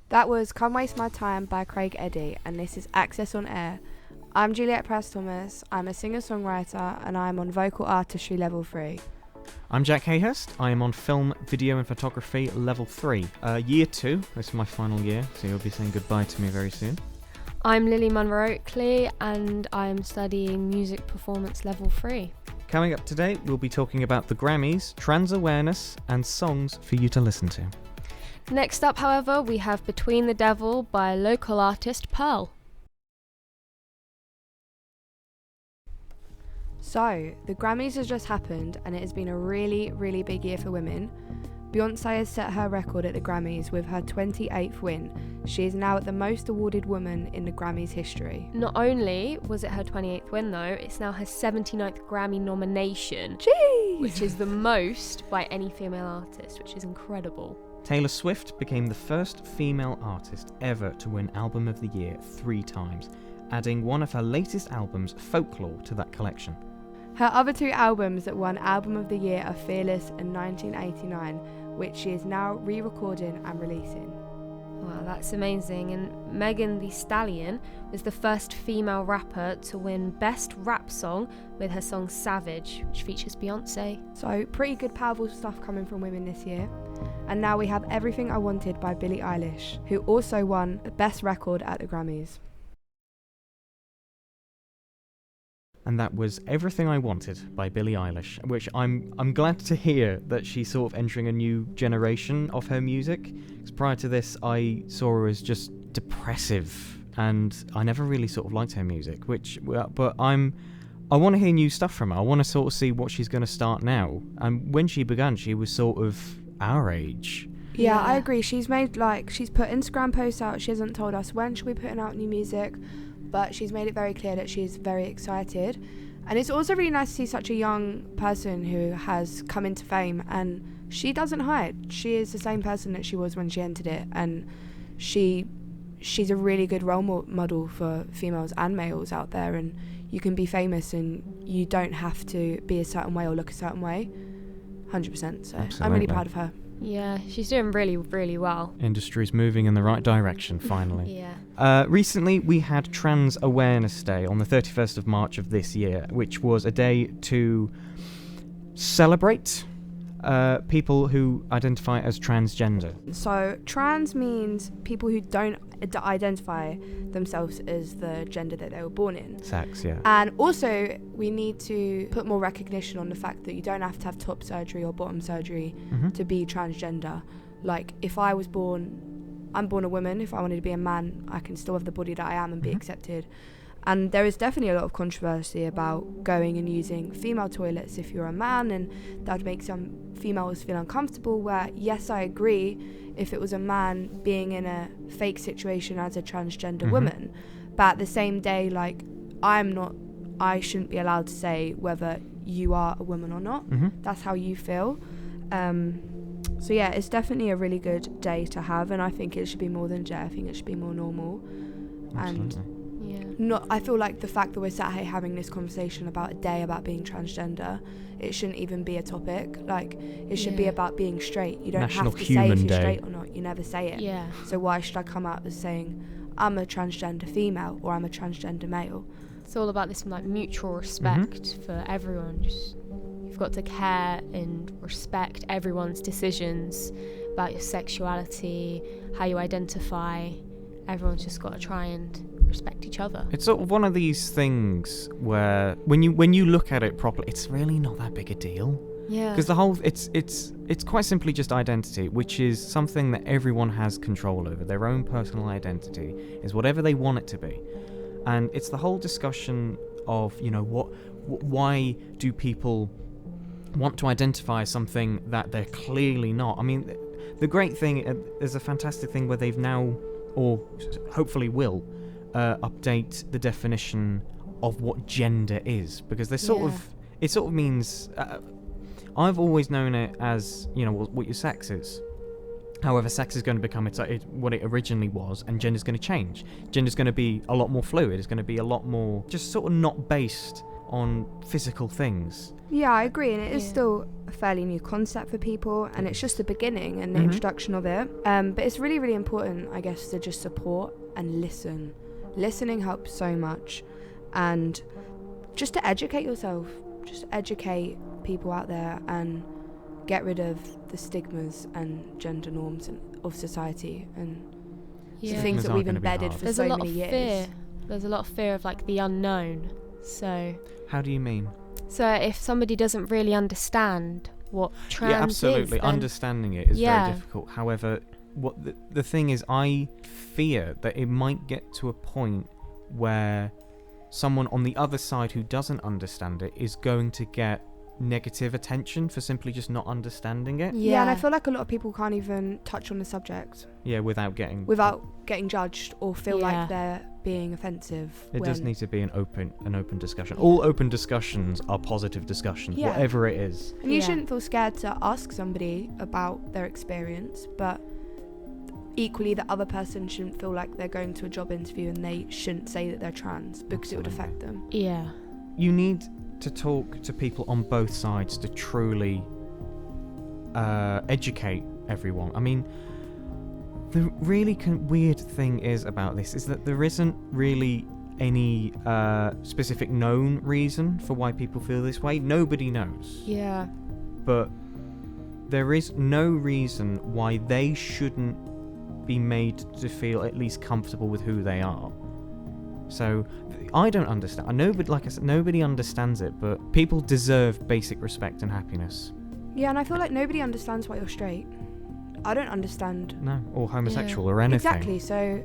That was Come Waste My Time by Craig Eddy, and this is Access on Air. I'm Juliet Press-Thomas, I'm a singer-songwriter, and I'm on Vocal Artistry Level 3. I'm Jack Hayhurst. I am on Film, Video and Photography Level 3. Year 2, this is my final year, so you'll be saying goodbye to me very soon. I'm Lily Munro-Oakley, and I'm studying Music Performance Level 3. Coming up today, we'll be talking about the Grammys, trans awareness, and songs for you to listen to. Next up, however, we have Between the Devil by local artist Pearll. So, the Grammys has just happened, and it has been a really, really big year for women. Beyonce has set her record at the Grammys with her 28th win. She is now the most awarded woman in the Grammys history. Not only was it her 28th win though, it's now her 79th Grammy nomination. Jeez! Which is the most by any female artist, which is incredible. Taylor Swift became the first female artist ever to win Album of the Year 3 times, adding one of her latest albums, Folklore, to that collection. Her other 2 albums that won Album of the Year are Fearless and 1989, which she is now re-recording and releasing. Wow, that's amazing. And Megan Thee Stallion was the first female rapper to win Best Rap Song with her song Savage, which features Beyonce. So pretty good powerful stuff coming from women this year. And now we have Everything I Wanted by Billie Eilish, who also won the Best Record at the Grammys. And that was Everything I Wanted by Billie Eilish, which I'm glad to hear that she's sort of entering a new generation of her music. Because prior to this, I saw her as just depressive, and I never really sort of liked her music. But I want to hear new stuff from her. I want to sort of see what she's going to start now. And when she began, she was sort of our age. Yeah, I agree. She's put Instagram posts out. She hasn't told us when she'll be putting out new music, but she's made it very clear that she's very excited. And it's also really nice to see such a young person who has come into fame, and she doesn't hide. She is the same person that she was when she entered it, and she's a really good role model for females and males out there. And you can be famous and you don't have to be a certain way or look a certain way. 100%. So Absolutely. I'm really proud of her. Yeah, she's doing really, really well. Industry's moving in the right direction, finally. Yeah. Recently, we had Trans Awareness Day on the 31st of March of this year, which was a day to celebrate people who identify as transgender. So trans means people who don't identify themselves as the gender that they were born in. Sex, yeah. And also we need to put more recognition on the fact that you don't have to have top surgery or bottom surgery to be transgender. Like, if I'm born a woman. If I wanted to be a man, I can still have the body that I am and be accepted. And there is definitely a lot of controversy about going and using female toilets if you're a man, and that would make some females feel uncomfortable, where, yes, I agree, if it was a man being in a fake situation as a transgender woman, but at the same day, like, I shouldn't be allowed to say whether you are a woman or not. That's how you feel. So yeah, it's definitely a really good day to have, and I think it should be more than a day. I think it should be more normal. Absolutely. And I feel like the fact that we're sat here having this conversation about a day about being transgender, it shouldn't even be a topic. Like, it should be about being straight. You don't National have to say Human if you're Day. straight or not. You never say it. Yeah. So why should I come out as saying I'm a transgender female or I'm a transgender male? It's all about this like mutual respect for everyone. Just, you've got to care and respect everyone's decisions about your sexuality, how you identify. Everyone's just got to try and respect each other. It's sort of one of these things where when you look at it properly, it's really not that big a deal. Yeah. Because the whole it's quite simply just identity, which is something that everyone has control over. Their own personal identity is whatever they want it to be, and it's the whole discussion of, you know, why do people want to identify as something that they're clearly not? I mean, the great thing is a fantastic thing where they've now, or hopefully will, update the definition of what gender is, because it sort of means I've always known it as, you know, what your sex is. However, sex is going to become what it originally was, and gender's going to change. Gender's going to be a lot more fluid. It's going to be a lot more just sort of not based on physical things. Yeah, I agree, and it is still a fairly new concept for people, and it's just the beginning and the introduction of it. But it's really, really important, I guess, to just support and listen. Listening helps so much, and just to educate yourself, just educate people out there and get rid of the stigmas and gender norms of society and the things that we've embedded for so many years. There's a lot of fear of like the unknown. So how do you mean? So if somebody doesn't really understand what trans is, absolutely. Understanding it is very difficult. However, what the thing is, I fear that it might get to a point where someone on the other side who doesn't understand it is going to get negative attention for simply just not understanding it. Yeah, and I feel like a lot of people can't even touch on the subject. Yeah, without getting judged or feel like they're being offensive. It does need to be an open discussion. All open discussions are positive discussions, whatever it is. And you shouldn't feel scared to ask somebody about their experience, but equally the other person shouldn't feel like they're going to a job interview and they shouldn't say that they're trans because it would affect them. Yeah. You need to talk to people on both sides to truly educate everyone. I mean, the really weird thing is about this is that there isn't really any specific known reason for why people feel this way. Nobody knows. Yeah. But there is no reason why they shouldn't be made to feel at least comfortable with who they are. So I don't understand. Nobody, like I said, nobody understands it, but people deserve basic respect and happiness. Yeah, and I feel like nobody understands why you're straight. I don't understand. No, or homosexual or anything. Exactly. So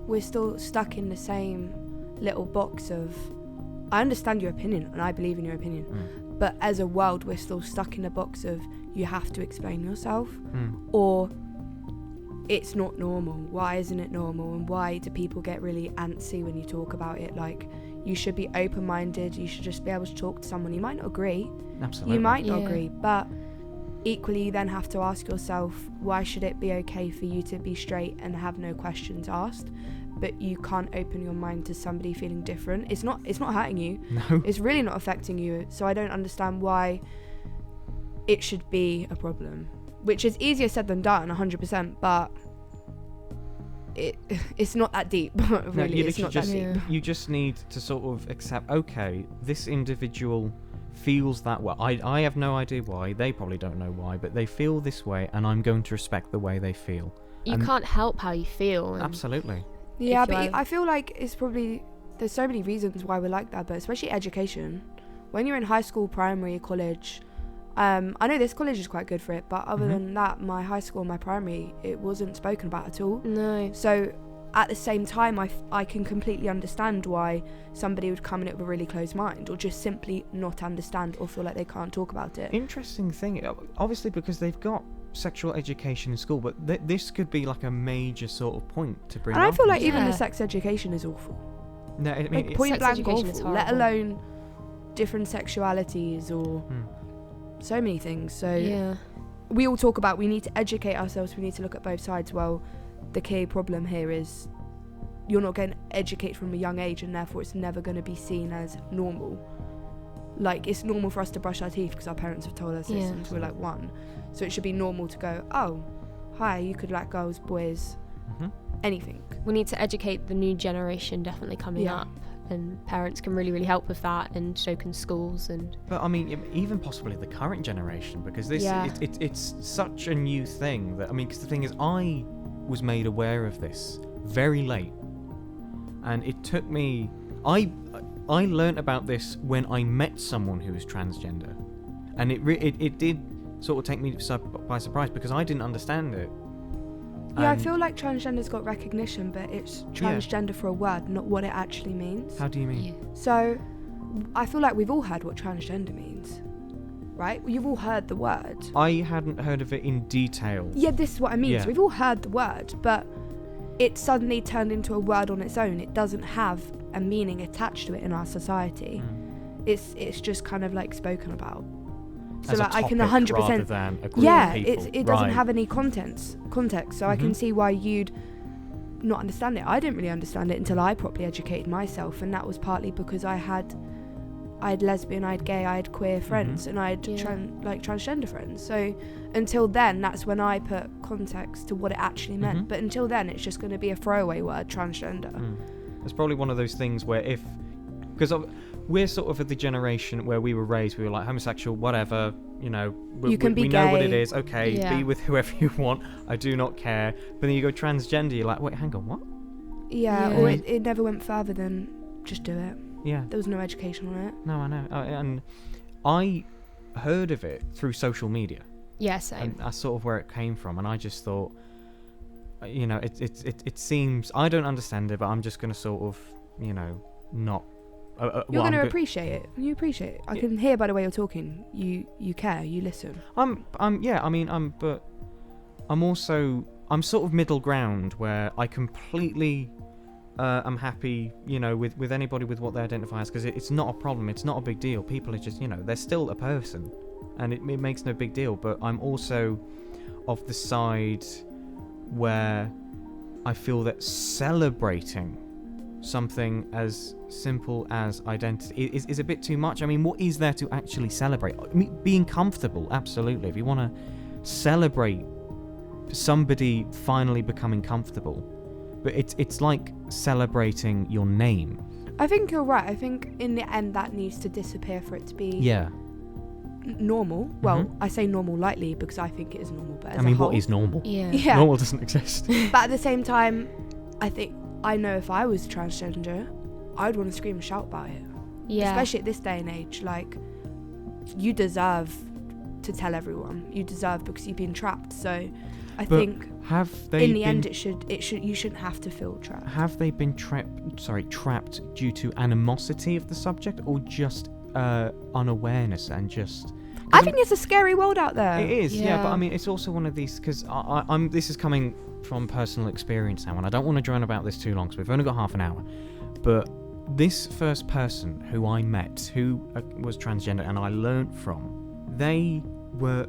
we're still stuck in the same little box of, I understand your opinion and I believe in your opinion, but as a world we're still stuck in a box of you have to explain yourself, or it's not normal. Why isn't it normal? And why do people get really antsy when you talk about it? Like, you should be open-minded. You should just be able to talk to someone. You might not agree. Absolutely. You might not agree, but equally you then have to ask yourself, why should it be okay for you to be straight and have no questions asked, but you can't open your mind to somebody feeling different? It's not hurting you. No. It's really not affecting you. So I don't understand why it should be a problem. Which is easier said than done, 100%, but it's not that deep, really. It's not that deep. You just need to sort of accept, okay, this individual feels that way. I have no idea why, they probably don't know why, but they feel this way, and I'm going to respect the way they feel. You can't help how you feel. Absolutely. Yeah, but I feel like it's probably, there's so many reasons why we're like that, but especially education. When you're in high school, primary, college, I know this college is quite good for it, but other than that, my high school and my primary, it wasn't spoken about at all. No. So at the same time, I can completely understand why somebody would come in it with a really closed mind, or just simply not understand or feel like they can't talk about it. Interesting thing, obviously, because they've got sexual education in school, but this could be like a major sort of point to bring up. And I feel like even the sex education is awful. No, I mean, like point blank awful, let alone different sexualities or so many things. So we all talk about we need to educate ourselves, we need to look at both sides. Well, the key problem here is you're not getting educated from a young age, and therefore it's never going to be seen as normal. Like, it's normal for us to brush our teeth because our parents have told us this since we're like 1. So it should be normal to go, oh, hi, you could like girls, boys, anything. We need to educate the new generation definitely coming up, and parents can really, really help with that, and so can schools. But I mean, even possibly the current generation, because this it's such a new thing that, I mean, because the thing is, I was made aware of this very late, and it took me, I learnt about this when I met someone who was transgender, and it did sort of take me by surprise because I didn't understand it. Yeah, I feel like transgender's got recognition, but it's transgender for a word, not what it actually means. How do you mean? So, I feel like we've all heard what transgender means, right? You've all heard the word. I hadn't heard of it in detail. Yeah, this is what I mean. Yeah. So we've all heard the word, but it suddenly turned into a word on its own. It doesn't have a meaning attached to it in our society. It's just kind of like spoken about. So as like a I can 100%. Rather than a group of people. it doesn't have any context. So I can see why you'd not understand it. I didn't really understand it until I properly educated myself, and that was partly because I had I had lesbian, I had gay, I had queer friends, and I had transgender friends. So until then, that's when I put context to what it actually meant. But until then, it's just going to be a throwaway word, transgender. It's probably one of those things where because we're sort of at the generation where we were raised, we were like, homosexual, whatever, you know, we know what it is, okay, be with whoever you want, I do not care. But then you go transgender, you're like, wait, hang on, what? Yeah. Or it never went further than just do it. Yeah. There was no education on it. No, I know. And I heard of it through social media. Yeah, same. And that's sort of where it came from. And I just thought, you know, it seems, I don't understand it, but I'm just going to sort of, you know, not. You're going to appreciate it. You appreciate it. I can hear by the way you're talking. You care. You listen. But I'm sort of middle ground where I completely I'm happy, you know, with anybody with what they identify as, because it's not a problem, it's not a big deal. People are just, you know, they're still a person, and it makes no big deal. But I'm also of the side where I feel that celebrating something as simple as identity is a bit too much. I mean, what is there to actually celebrate? I mean, being comfortable, absolutely. If you want to celebrate somebody finally becoming comfortable, but it's like celebrating your name. I think you're right. I think in the end that needs to disappear for it to be normal. Well, I say normal lightly because I think it is normal, but as a whole, what is normal? Yeah. Normal doesn't exist. But at the same time, I know if I was transgender, I'd want to scream and shout about it. Yeah. Especially at this day and age, like, you deserve to tell everyone. You deserve, because you've been trapped. So I think in the end, you shouldn't have to feel trapped. Have they been trapped due to animosity of the subject, or just unawareness and just? I think it's a scary world out there. It is, yeah. But I mean, it's also one of these, because I'm. This is coming from personal experience now, and I don't want to drone about this too long, because we've only got half an hour. But this first person who I met, who was transgender, and I learnt from, they were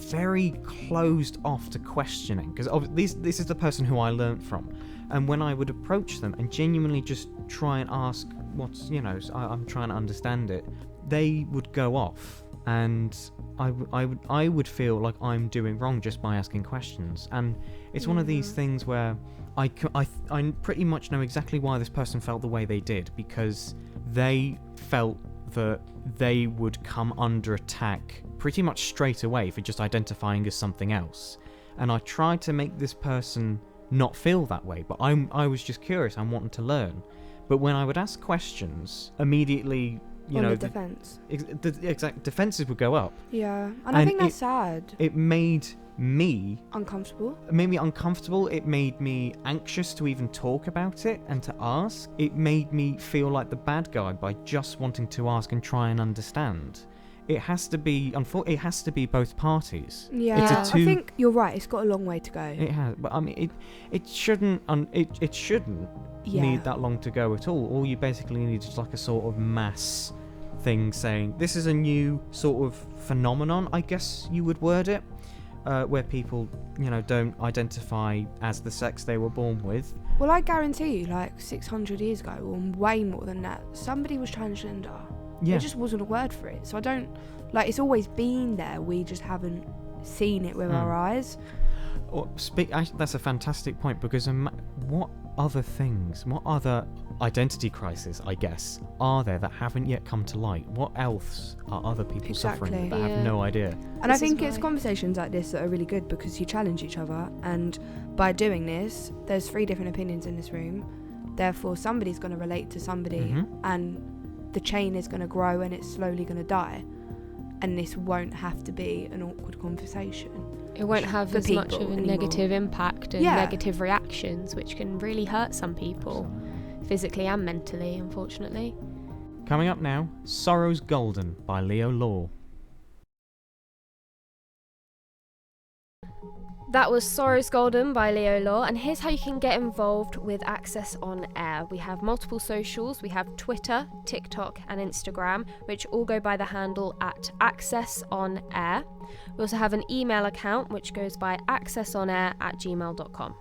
very closed off to questioning, because this is the person who I learnt from, and when I would approach them and genuinely just try and ask I'm trying to understand it, they would go off, and I would feel like I'm doing wrong just by asking questions. And it's one of these things where I pretty much know exactly why this person felt the way they did, because they felt that they would come under attack pretty much straight away for just identifying as something else. And I tried to make this person not feel that way, but I was just curious, I'm wanting to learn. But when I would ask questions, immediately, the defense. The exact defenses would go up. Yeah, and I think that's sad. It made me uncomfortable. It made me uncomfortable. It made me anxious to even talk about it and to ask. It made me feel like the bad guy by just wanting to ask and try and understand. It has to be, it has to be both parties. Yeah, I think you're right. It's got a long way to go. It has, but I mean, it shouldn't. It shouldn't need that long to go at all. All you basically need is like a sort of mass thing saying this is a new sort of phenomenon, I guess you would word it, where people, don't identify as the sex they were born with. Well, I guarantee you, like 600 years ago, or way more than that, somebody was transgender. Yeah. There just wasn't a word for it. So I don't, it's always been there. We just haven't seen it with our eyes. That's a fantastic point, because what other identity crises, I guess, are there that haven't yet come to light? What else are other people suffering that have no idea? And I think it's conversations like this that are really good, because you challenge each other, and by doing this, there's 3 different opinions in this room. Therefore, somebody's going to relate to somebody, and the chain is going to grow, and it's slowly going to die. And this won't have to be an awkward conversation. It won't have as much of a negative impact and negative reactions, which can really hurt some people, physically and mentally, unfortunately. Coming up now, Sorrow's Golden by Leo Law. That was Sorrow's Golden by Leo Law, and here's how you can get involved with Access On Air. We have multiple socials. We have Twitter, TikTok and Instagram, which all go by the handle @AccessOnAir. We also have an email account which goes by accessonair@gmail.com.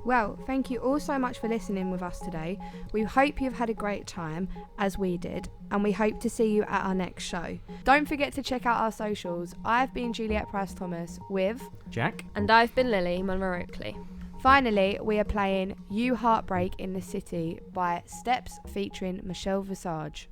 Well, thank you all so much for listening with us today. We hope you've had a great time, as we did, and we hope to see you at our next show. Don't forget to check out our socials. I've been Juliet Price-Thomas with Jack? And I've been Lily, Munro-Oakley. Finally, we are playing You Heartbreak in the City by Steps featuring Michelle Visage.